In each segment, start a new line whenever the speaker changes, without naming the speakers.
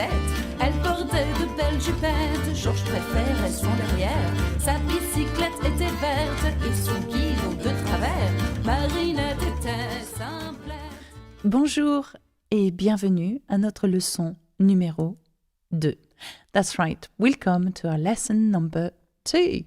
tête. Elle portait de belles jupettes, Georges préférait son derrière. Sa bicyclette était verte et son guidon de travers. Marinette était simplette.
Bonjour et bienvenue à notre leçon numéro 2. That's right, welcome to our lesson number 2.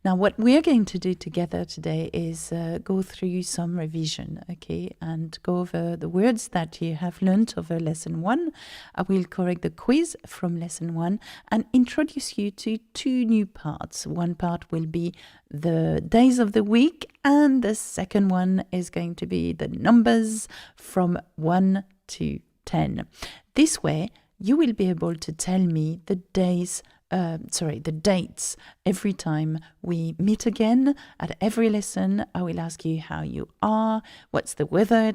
Now what we're going to do together today is go through some revision, okay, and go over the words that you have learned over lesson 1. I will correct the quiz from lesson 1 and introduce you to 2 new parts. One part will be the days of the week and the second one is going to be the numbers from 1 to 10. This way, you will be able to tell me the dates every time we meet again. At every lesson, I will ask you how you are, what's the weather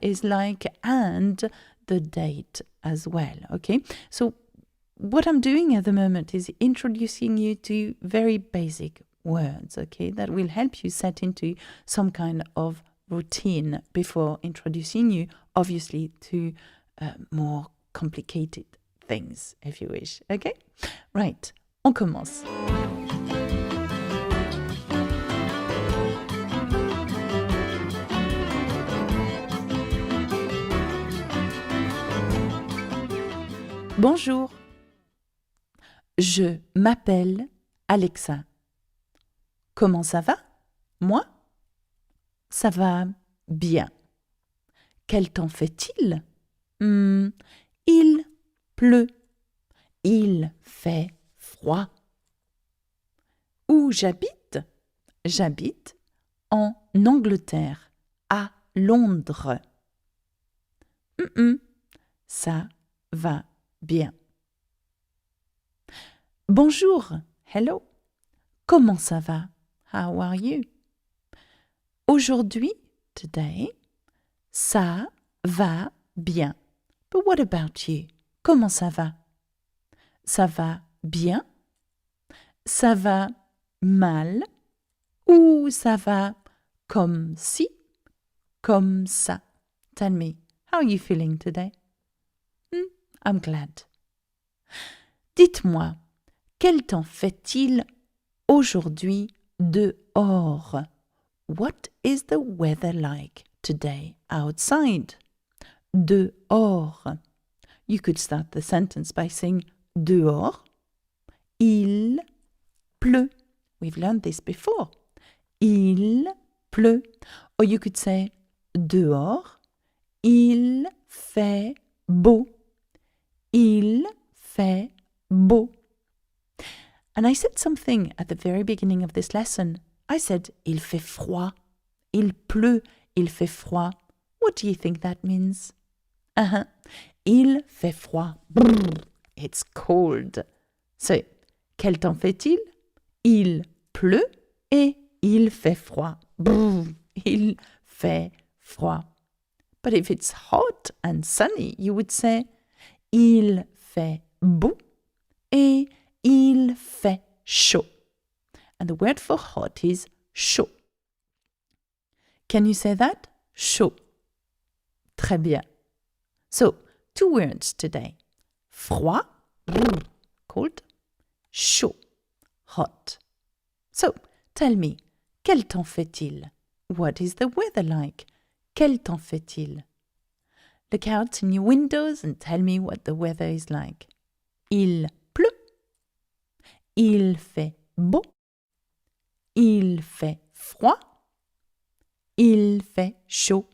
is like, and the date as well, okay? So what I'm doing at the moment is introducing you to very basic words, okay, that will help you set into some kind of routine before introducing you, obviously, to more complicated things, if you wish, okay? Right, on commence. Bonjour, je m'appelle Alexa. Comment ça va? Moi? Ça va bien. Quel temps fait-il? Il pleut. Il fait froid. Où j'habite? J'habite en Angleterre, à Londres. Ça va bien. Bonjour, hello. Comment ça va? How are you? Aujourd'hui, today, ça va bien. But what about you? Comment ça va? Ça va bien? Ça va mal? Ou ça va comme si, comme ça? Tell me, how are you feeling today? I'm glad. Dites-moi, quel temps fait-il aujourd'hui dehors? What is the weather like today outside? Dehors. You could start the sentence by saying dehors, il pleut. We've learned this before. Il pleut. Or you could say dehors, il fait beau. Il fait beau. And I said something at the very beginning of this lesson. I said, il fait froid. Il pleut. Il fait froid. What do you think that means? Il fait froid. Brrr, it's cold. So, quel temps fait-il? Il pleut et il fait froid. Brrr, il fait froid. But if it's hot and sunny, you would say il fait beau et il fait chaud. And the word for hot is chaud. Can you say that? Chaud. Très bien. So, 2 words today. Froid, cold. Chaud, hot. So, tell me, quel temps fait-il? What is the weather like? Quel temps fait-il? Look out in your windows and tell me what the weather is like. Il pleut. Il fait beau. Il fait froid. Il fait chaud.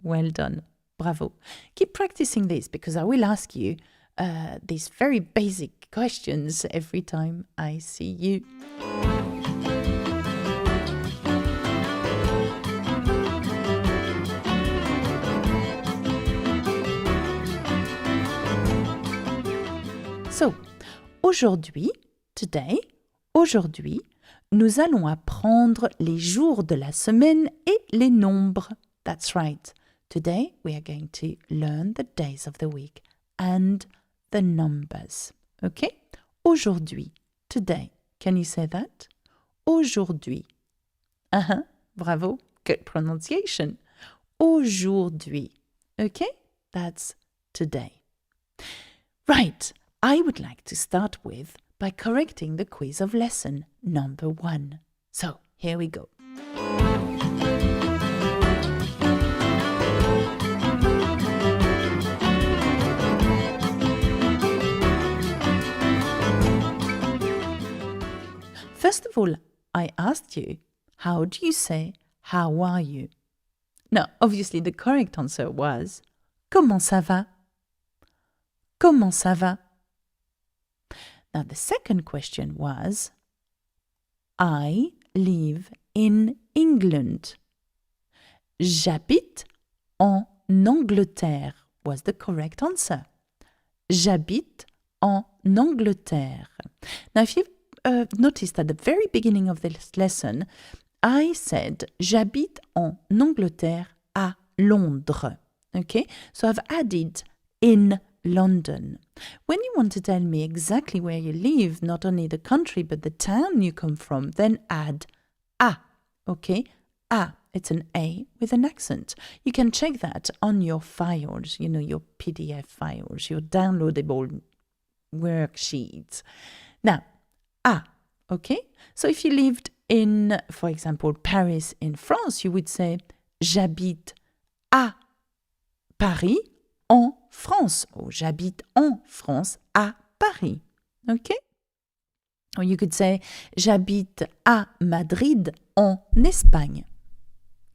Well done. Bravo. Keep practicing this because I will ask you these very basic questions every time I see you. So, aujourd'hui, nous allons apprendre les jours de la semaine et les nombres. That's right. Today, we are going to learn the days of the week and the numbers. Okay? Aujourd'hui. Today. Can you say that? Aujourd'hui. Bravo. Good pronunciation. Aujourd'hui. Okay? That's today. Right, I would like to start with by correcting the quiz of lesson number 1. So, here we go. First of all, I asked you, how do you say, how are you? Now, obviously, the correct answer was, comment ça va? Comment ça va? Now, the second question was, I live in England. J'habite en Angleterre was the correct answer. J'habite en Angleterre. Now, if you noticed at the very beginning of this lesson, I said j'habite en Angleterre à Londres. Okay, so I've added in London. When you want to tell me exactly where you live, not only the country but the town you come from, then add à. Okay, à. It's an A with an accent. You can check that on your files, your PDF files, your downloadable worksheets. Now, à, okay? So if you lived in, for example, Paris in France, you would say j'habite à Paris en France, or j'habite en France à Paris, okay? Or you could say j'habite à Madrid en Espagne.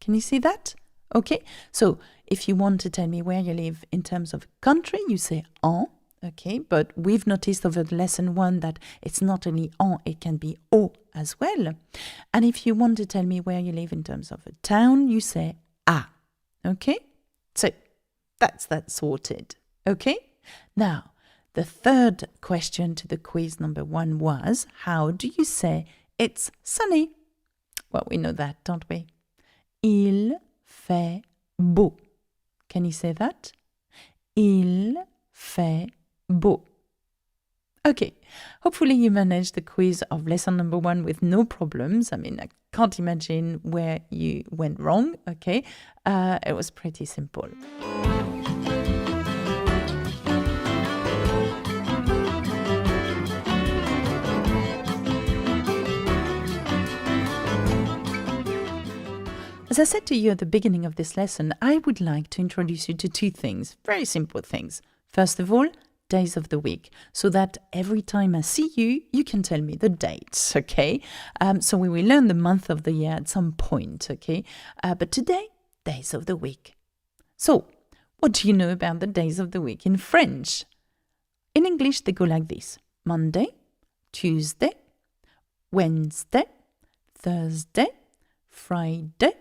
Can you see that? Okay, so if you want to tell me where you live in terms of country, you say en, okay, but we've noticed over lesson 1 that it's not only en, it can be au as well. And if you want to tell me where you live in terms of a town, you say à, okay? So that's that sorted, okay? Now, the third question to the quiz number 1 was, how do you say it's sunny? Well, we know that, don't we? Il fait beau. Can you say that? Il fait beau. Okay, hopefully you managed the quiz of lesson number 1 with no problems. I mean, I can't imagine where you went wrong, okay? It was pretty simple. As I said to you at the beginning of this lesson, I would like to introduce you to 2 things, very simple things. First of all, days of the week, so that every time I see you, you can tell me the dates, okay? So we will learn the month of the year at some point, okay? But today, days of the week. So, what do you know about the days of the week in French? In English, they go like this: Monday, Tuesday, Wednesday, Thursday, Friday,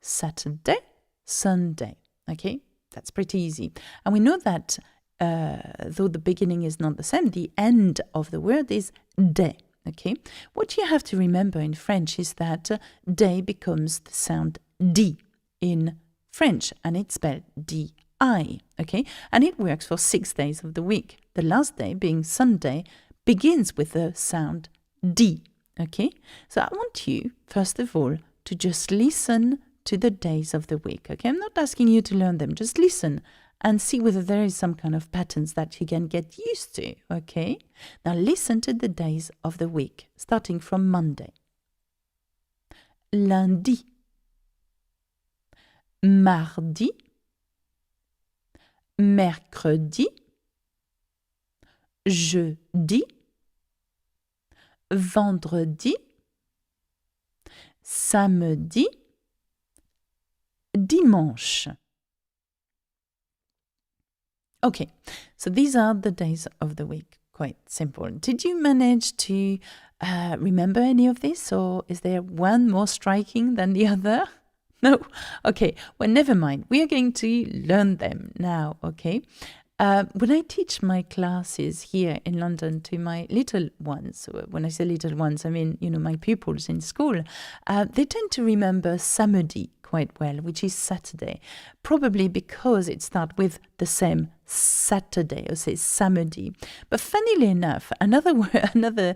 Saturday, Sunday. Okay, that's pretty easy. And we know that though the beginning is not the same, the end of the word is day. Okay, what you have to remember in French is that day becomes the sound D in French, and it's spelled D-I. Okay, and it works for 6 days of the week. The last day, being Sunday, begins with the sound D. Okay, so I want you, first of all, to just listen to the days of the week. Okay, I'm not asking you to learn them, just listen and see whether there is some kind of patterns that you can get used to. Okay, now listen to the days of the week, starting from Monday. Lundi, mardi, mercredi, jeudi, vendredi, samedi, dimanche. Okay, so these are the days of the week. Quite simple. Did you manage to remember any of this, or is there one more striking than the other? No? Okay, well, never mind. We are going to learn them now, okay? When I teach my classes here in London to my little ones, when I say little ones, I mean, my pupils in school, they tend to remember samedi quite well, which is Saturday, probably because it starts with the same Saturday, or say samedi. But funnily enough, another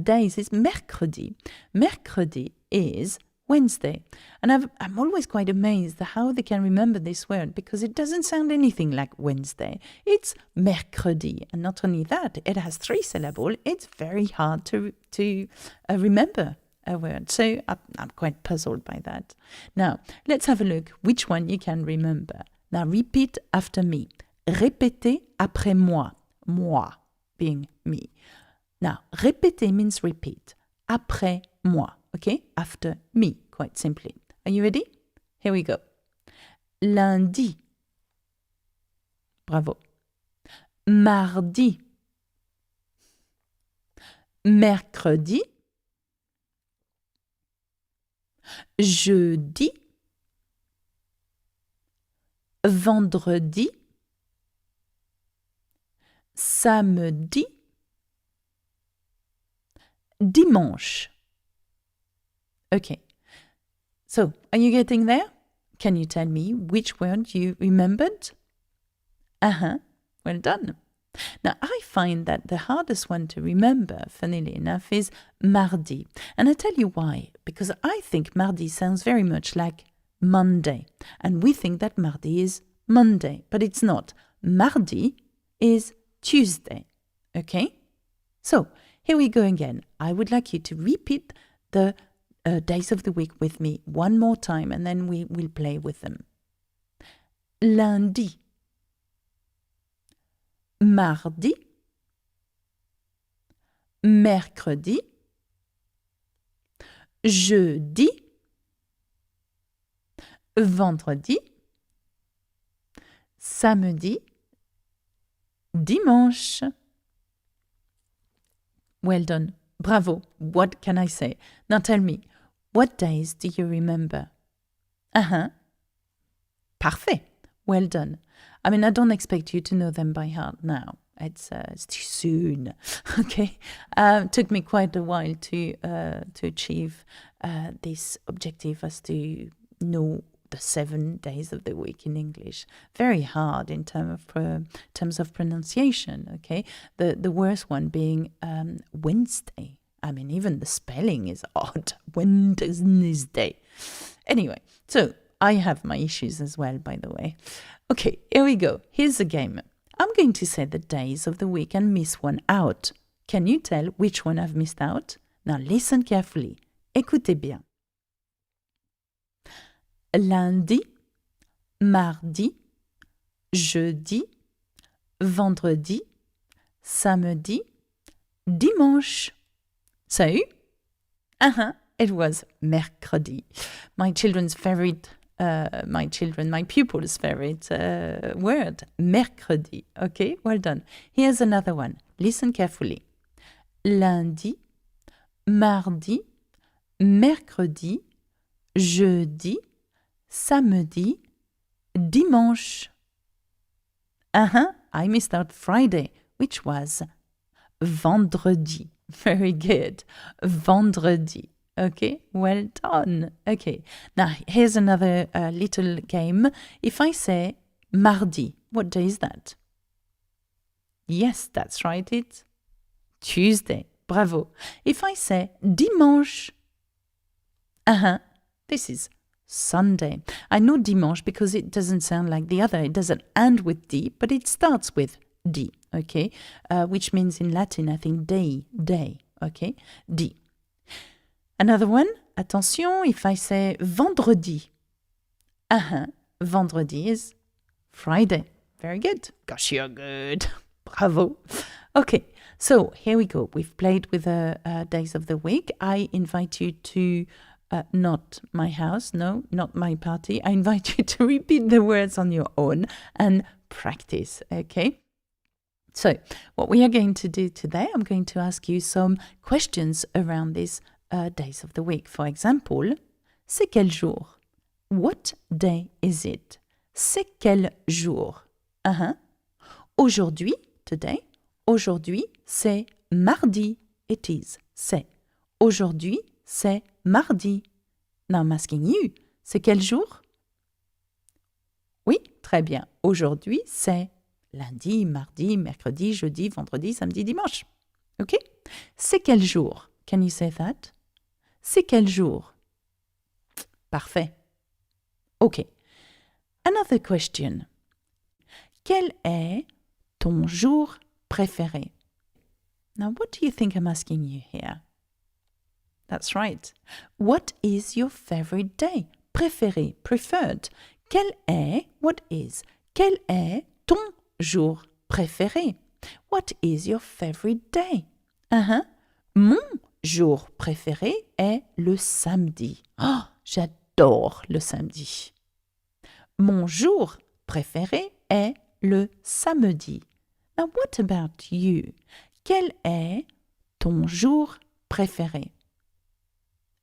day is mercredi. Mercredi is Wednesday. And I'm always quite amazed at how they can remember this word because it doesn't sound anything like Wednesday. It's mercredi. And not only that, it has 3 syllables. It's very hard to remember a word. So I'm quite puzzled by that. Now, let's have a look which one you can remember. Now, repeat after me. Répétez après moi. Moi being me. Now, répéter means repeat. Après moi. Okay? After me, quite simply. Are you ready? Here we go. Lundi. Bravo. Mardi. Mercredi. Jeudi. Vendredi. Samedi. Dimanche. Okay. So, are you getting there? Can you tell me which word you remembered? Well done. Now, I find that the hardest one to remember, funnily enough, is mardi. And I'll tell you why. Because I think mardi sounds very much like Monday. And we think that mardi is Monday. But it's not. Mardi is Tuesday. Okay? So, here we go again. I would like you to repeat the days of the week with me one more time and then we will play with them. Lundi. Mardi. Mercredi. Jeudi. Vendredi. Samedi. Dimanche. Well done. Bravo. What can I say? Now tell me, what days do you remember? Parfait. Well done. I mean, I don't expect you to know them by heart now. It's too soon. Okay. Took me quite a while to achieve this objective as to know the 7 days of the week in English. Very hard in terms of pronunciation. Okay. The worst one being Wednesday. I mean, even the spelling is odd. Wednesday. Anyway, so I have my issues as well, by the way. Okay, here we go. Here's the game. I'm going to say the days of the week and miss one out. Can you tell which one I've missed out? Now listen carefully. Écoutez bien. Lundi, mardi, jeudi, vendredi, samedi, dimanche. So, it was mercredi. My pupils' favorite word, mercredi. Okay, well done. Here's another one. Listen carefully. Lundi, mardi, mercredi, jeudi, samedi, dimanche. I missed out Friday, which was vendredi. Very good. Vendredi. Okay, well done. Okay, now here's another little game. If I say mardi, what day is that? Yes, that's right, it's Tuesday. Bravo. If I say dimanche, this is Sunday. I know dimanche because it doesn't sound like the other. It doesn't end with D, but it starts with D, okay? Which means in Latin, I think day, okay? D. Another one, attention, if I say vendredi, vendredi is Friday. Very good. Gosh, you're good. Bravo. Okay, so here we go. We've played with the days of the week. I invite you to, not my house, no, not my party. I invite you to repeat the words on your own and practice, okay? So, what we are going to do today, I'm going to ask you some questions around these days of the week. For example, c'est quel jour? What day is it? C'est quel jour? Aujourd'hui, today. Aujourd'hui, c'est mardi. It is. C'est. Aujourd'hui, c'est mardi. Now I'm asking you, c'est quel jour? Oui, très bien. Aujourd'hui, c'est lundi, mardi, mercredi, jeudi, vendredi, samedi, dimanche. OK? C'est quel jour? Can you say that? C'est quel jour? Parfait. OK. Another question. Quel est ton jour préféré? Now, what do you think I'm asking you here? That's right. What is your favorite day? Préféré, preferred. Quel est, what is, quel est ton jour préféré? What is your favorite day? Mon jour préféré est le samedi. Oh, j'adore le samedi. Mon jour préféré est le samedi. Now, what about you? Quel est ton jour préféré?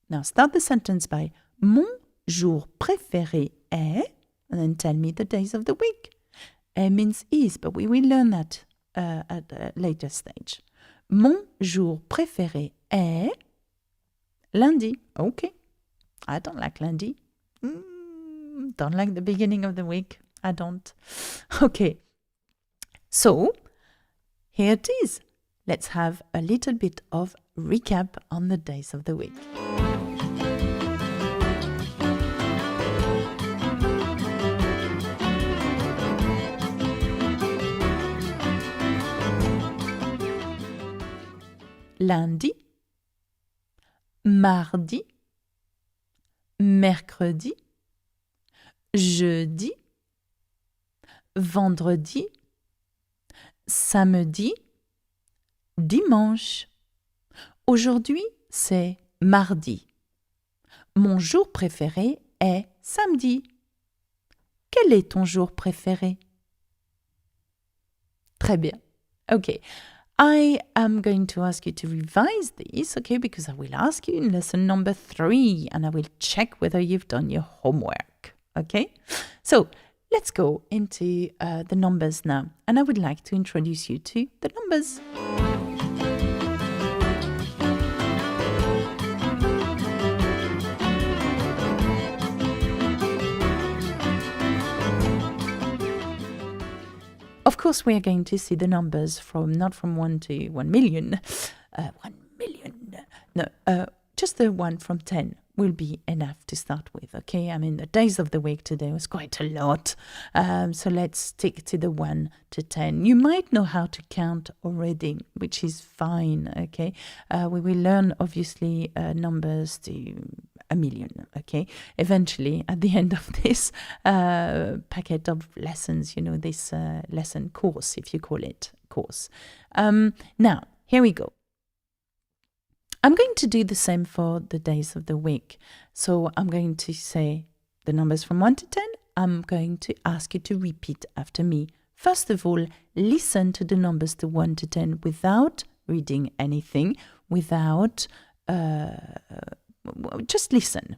Now, start the sentence by mon jour préféré est, and then tell me the days of the week. Means is, but we will learn that at a later stage. Mon jour préféré est lundi. Okay. I don't like lundi. Don't like the beginning of the week. I don't. Okay. So, here it is. Let's have a little bit of recap on the days of the week. Lundi, mardi, mercredi, jeudi, vendredi, samedi, dimanche. Aujourd'hui, c'est mardi. Mon jour préféré est samedi. Quel est ton jour préféré? Très bien. Okay. I am going to ask you to revise these, okay, because I will ask you in lesson number 3 and I will check whether you've done your homework, okay? So let's go into the numbers now, and I would like to introduce you to the numbers. Of course, we are going to see the numbers not from 1 to 1 million. 1 million. No, just the one from 10 will be enough to start with, okay? I mean, the days of the week today was quite a lot. So let's stick to the 1 to 10. You might know how to count already, which is fine, okay? We will learn, obviously, numbers to 1 million, okay? Eventually, at the end of this packet of lessons, this lesson course, if you call it course. Now, here we go. I'm going to do the same for the days of the week. So I'm going to say the numbers from 1 to 10. I'm going to ask you to repeat after me. First of all, listen to the numbers to 1 to 10 without reading anything, without... just listen.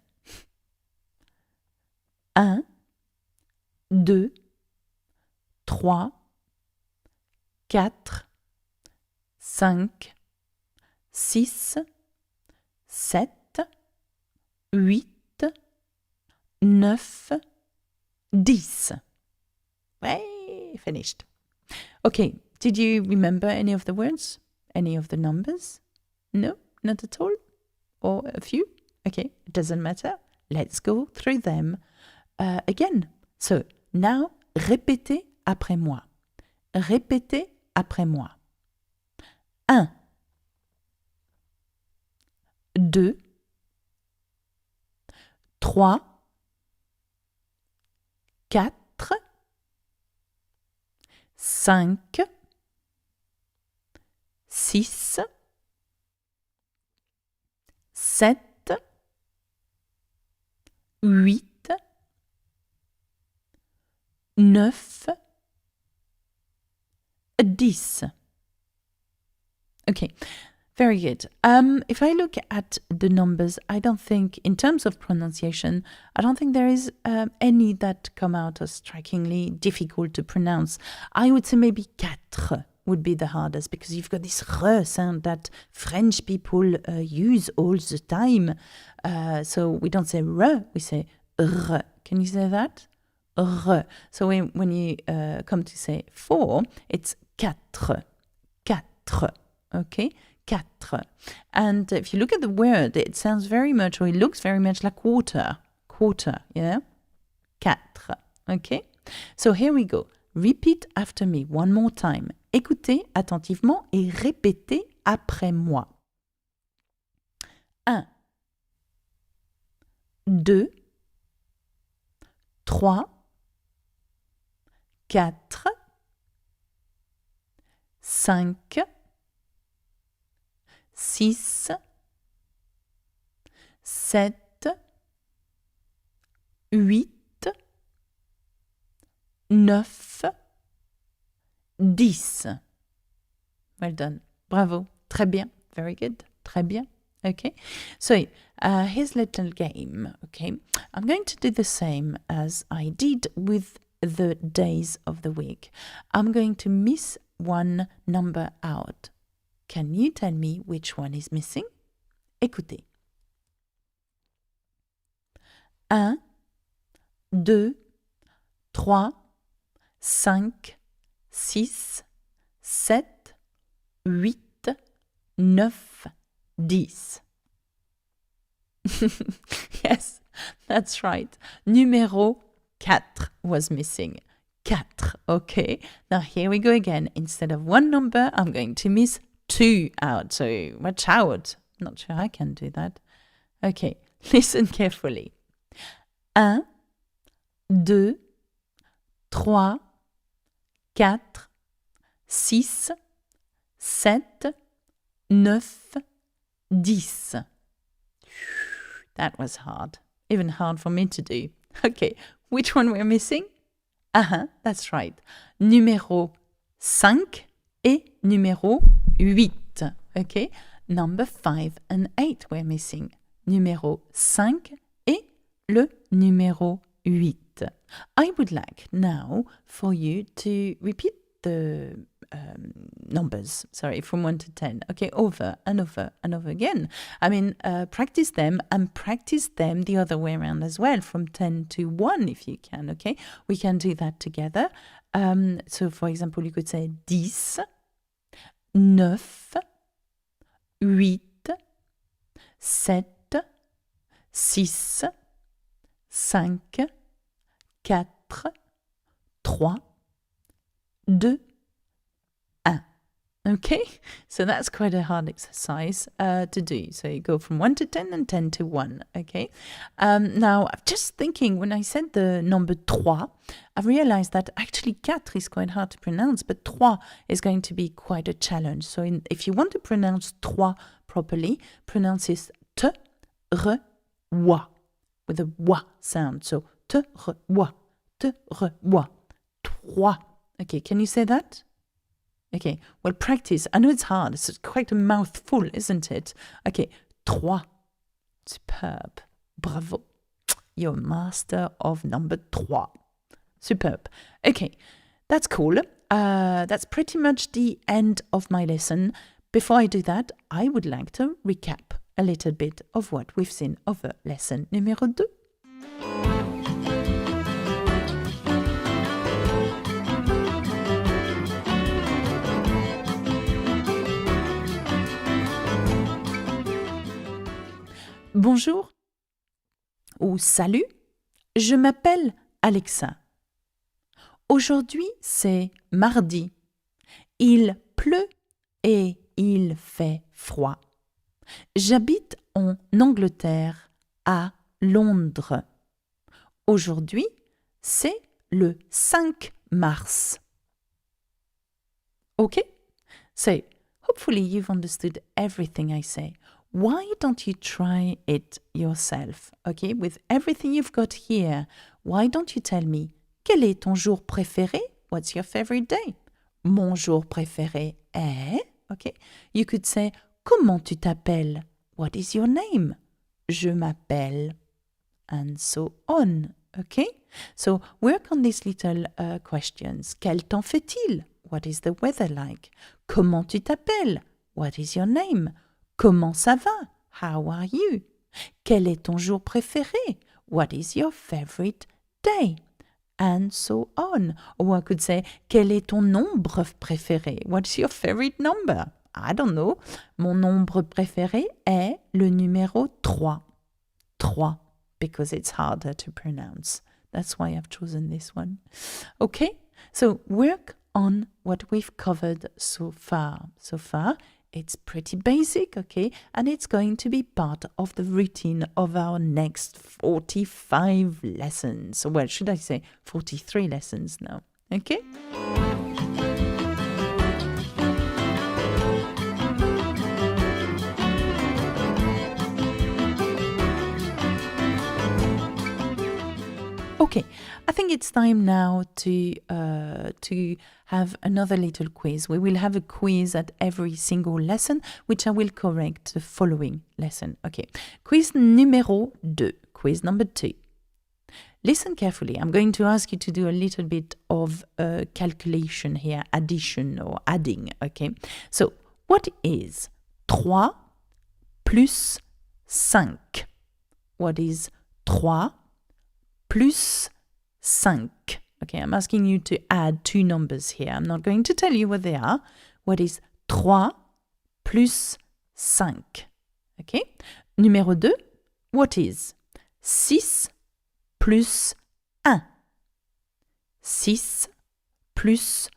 1, 2, 3, 4, 5, 6, 7, 8, 9, 10. Hey, finished. Okay, did you remember any of the words? Any of the numbers? No, not at all? Or a few? Okay, it doesn't matter. Let's go through them again. So, now, répétez après moi. Répétez après moi. 1, 2, 3, 4, 5, 6, 7, 8, 9, 10. Okay, very good. If I look at the numbers, I don't think, in terms of pronunciation, I don't think there is any that come out as strikingly difficult to pronounce. I would say maybe 4 would be the hardest, because you've got this r sound that French people use all the time. So we don't say r, we say r. Can you say that? R. So when you come to say 4, it's 4. 4. Okay? 4. And if you look at the word, it sounds very much, or it looks very much like quarter. quarter, you know? 4. Okay? So here we go. Repeat after me one more time. Écoutez attentivement et répétez après moi. 1, 2, 3, 4, 5, 6, 7, 8, 9, 10. Well done. Bravo. Très bien. Very good. Très bien. Okay. So here's a little game. Okay. I'm going to do the same as I did with the days of the week. I'm going to miss one number out. Can you tell me which one is missing? Écoutez. 1, 2, 3, 5, 6, 7, 8, 9, 10. Yes, that's right. Numéro 4 was missing. 4, okay. Now here we go again. Instead of one number, I'm going to miss 2 out. So watch out. Not sure I can do that. Okay, listen carefully. 1, 2, 3, 4, 6, 7, 9, 10. That was hard. Even hard for me to do. Okay, which one we're missing? That's right. Numéro 5 et numéro 8. Okay, number 5 and 8 we're missing. Numéro 5 et le numéro 8. I would like now for you to repeat the numbers, from 1 to 10, okay, over and over and over again. I mean, practice them and practice them the other way around as well, from 10 to 1 if you can, okay? We can do that together. So, for example, you could say 10, 9, 8, 7, 6, 5, 4, 3, 2, 1. Okay, so that's quite a hard exercise to do. So you go from 1 to 10 and 10 to 1. Okay, now I'm just thinking when I said the number 3, I realized that actually 4 is quite hard to pronounce, but 3 is going to be quite a challenge. So if you want to pronounce 3 properly, pronounce it te, re, wa, with a wa sound. So te, re, wa, te, re, wa, 3. Okay, can you say that? Okay, well, practice. I know it's hard. It's quite a mouthful, isn't it? Okay, 3. Superb. Bravo. You're master of number 3. Superb. Okay, that's cool. That's pretty much the end of my lesson. Before I do that, I would like to recap a little bit of what we've seen over lesson numéro 2. Bonjour ou salut, je m'appelle Alexa. Aujourd'hui, c'est mardi. Il pleut et il fait froid. J'habite en Angleterre, à Londres. Aujourd'hui, c'est le 5 mars. Okay? So, hopefully you've understood everything I say. Why don't you try it yourself? Okay, with everything you've got here, why don't you tell me, quel est ton jour préféré? What's your favorite day? Mon jour préféré est, okay? You could say, comment tu t'appelles? What is your name? Je m'appelle, and so on, okay? So work on these little questions. Quel temps fait-il? What is the weather like? Comment tu t'appelles? What is your name? Comment ça va? How are you? Quel est ton jour préféré? What is your favorite day? And so on. Or I could say, quel est ton nombre préféré? What's your favorite number? I don't know. Mon nombre préféré est le numéro 3. 3. because it's harder to pronounce. That's why I've chosen this one. Okay, so work on what we've covered so far. So far, it's pretty basic, okay? And it's going to be part of the routine of our next 45 lessons. Well, should I say 43 lessons now, okay? Okay, I think it's time now to have another little quiz. We will have a quiz at every single lesson, which I will correct the following lesson. Okay, quiz numéro 2, quiz number 2. Listen carefully. I'm going to ask you to do a little bit of calculation here, addition or adding, okay? So, what is 3 plus 5? What is 3 plus 5? Okay, I'm asking you to add two numbers here. I'm not going to tell you what they are. What is 3 plus 5? Okay. Numéro 2, what is 6 plus 1? 6 plus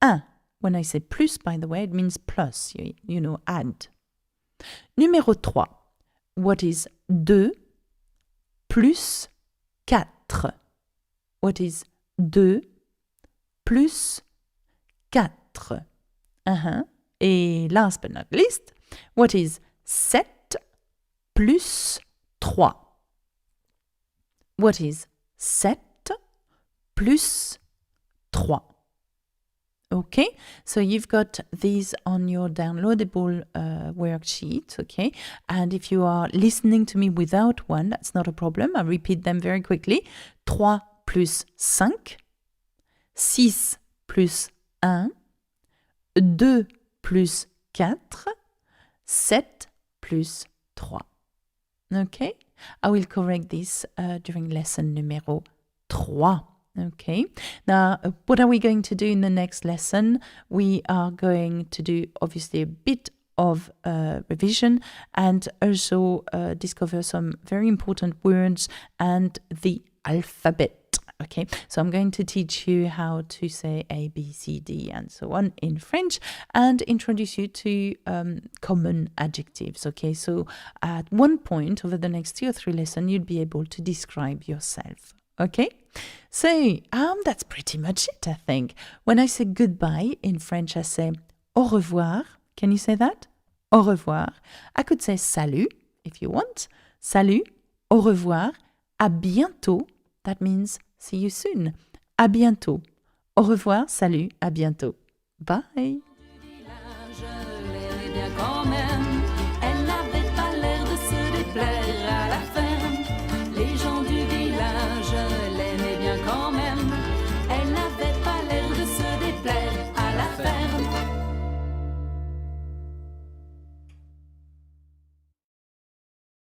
1. When I say plus, by the way, it means plus, you know, add. Numéro 3, what is 2 plus 4? What is 2 plus 4? Et last but not least, what is 7 plus 3? What is 7 plus 3? Okay, so you've got these on your downloadable worksheet, okay? And if you are listening to me without one, that's not a problem. I repeat them very quickly. 3 plus 5, 6 plus 1, 2 plus 4, 7 plus 3. Okay, I will correct this during lesson numéro 3. Okay, now what are we going to do in the next lesson? We are going to do obviously a bit of revision and also discover some very important words and the alphabet. Okay, so I'm going to teach you how to say A, B, C, D, and so on in French and introduce you to common adjectives. Okay, so at one point over the next 2 or 3 lessons, you'd be able to describe yourself. Okay, so that's pretty much it, I think. When I say goodbye in French, I say au revoir. Can you say that? Au revoir. I could say salut if you want. Salut, au revoir, à bientôt. That means see you soon. À bientôt. Au revoir, salut, à bientôt. Bye.